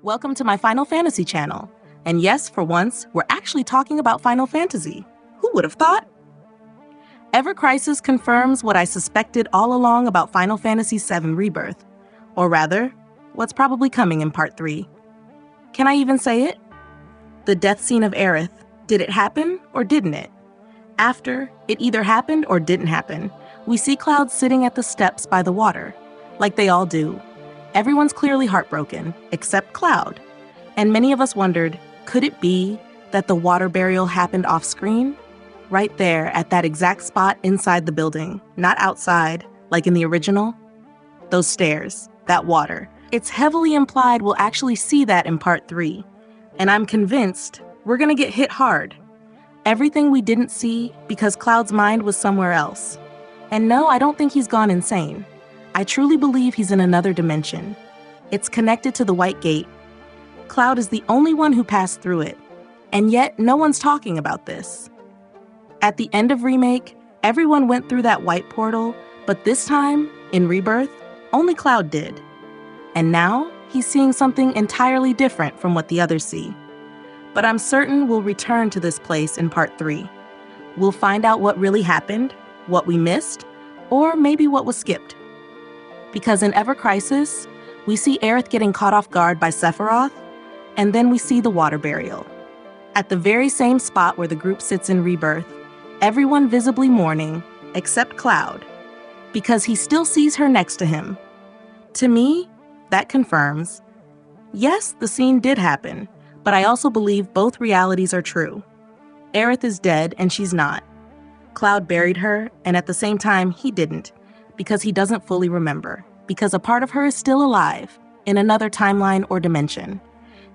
Welcome to my Final Fantasy channel. And yes, for once, we're actually talking about Final Fantasy. Who would have thought? Ever Crisis confirms what I suspected all along about Final Fantasy VII Rebirth. Or rather, what's probably coming in Part 3. Can I even say it? The death scene of Aerith, did it happen or didn't it? After, it either happened or didn't happen. We see Cloud sitting at the steps by the water, like they all do. Everyone's clearly heartbroken, except Cloud. And many of us wondered, could it be that the water burial happened off-screen? Right there, at that exact spot inside the building, not outside, like in the original? Those stairs, that water. It's heavily implied we'll actually see that in Part 3. And I'm convinced we're gonna get hit hard. Everything we didn't see because Cloud's mind was somewhere else. And no, I don't think he's gone insane. I truly believe he's in another dimension. It's connected to the White Gate. Cloud is the only one who passed through it, and yet no one's talking about this. At the end of Remake, everyone went through that white portal, but this time, in Rebirth, only Cloud did. And now, he's seeing something entirely different from what the others see. But I'm certain we'll return to this place in Part 3. We'll find out what really happened, what we missed, or maybe what was skipped. Because in Ever Crisis, we see Aerith getting caught off guard by Sephiroth, and then we see the water burial. At the very same spot where the group sits in Rebirth, everyone visibly mourning, except Cloud, because he still sees her next to him. To me, that confirms, yes, the scene did happen, but I also believe both realities are true. Aerith is dead, and she's not. Cloud buried her, and at the same time, he didn't, because he doesn't fully remember, because a part of her is still alive, in another timeline or dimension.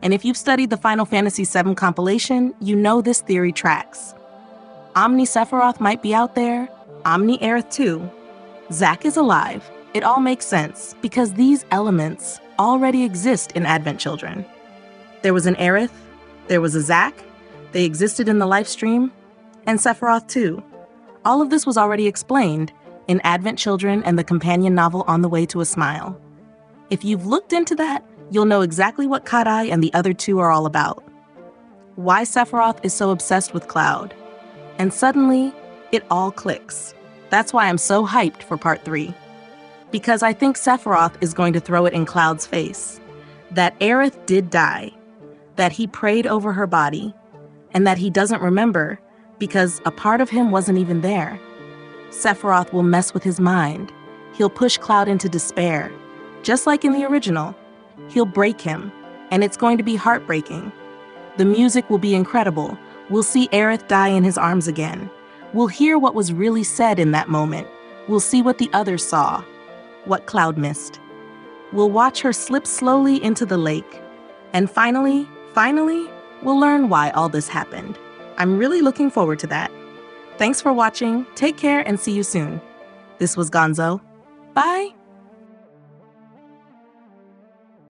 And if you've studied the Final Fantasy VII compilation, you know this theory tracks. Omni Sephiroth might be out there, Omni Aerith too. Zack is alive. It all makes sense, because these elements already exist in Advent Children. There was an Aerith, there was a Zack, they existed in the live stream, and Sephiroth too. All of this was already explained in Advent Children and the companion novel On the Way to a Smile. If you've looked into that, you'll know exactly what Kadai and the other two are all about. Why Sephiroth is so obsessed with Cloud. And suddenly, it all clicks. That's why I'm so hyped for Part 3. Because I think Sephiroth is going to throw it in Cloud's face. That Aerith did die. That he prayed over her body. And that he doesn't remember because a part of him wasn't even there. Sephiroth will mess with his mind. He'll push Cloud into despair. Just like in the original. He'll break him, and it's going to be heartbreaking. The music will be incredible. We'll see Aerith die in his arms again. We'll hear what was really said in that moment. We'll see what the others saw, what Cloud missed. We'll watch her slip slowly into the lake. And finally, we'll learn why all this happened. I'm really looking forward to that. Thanks for watching, take care, and see you soon. This was Gonzo. Bye!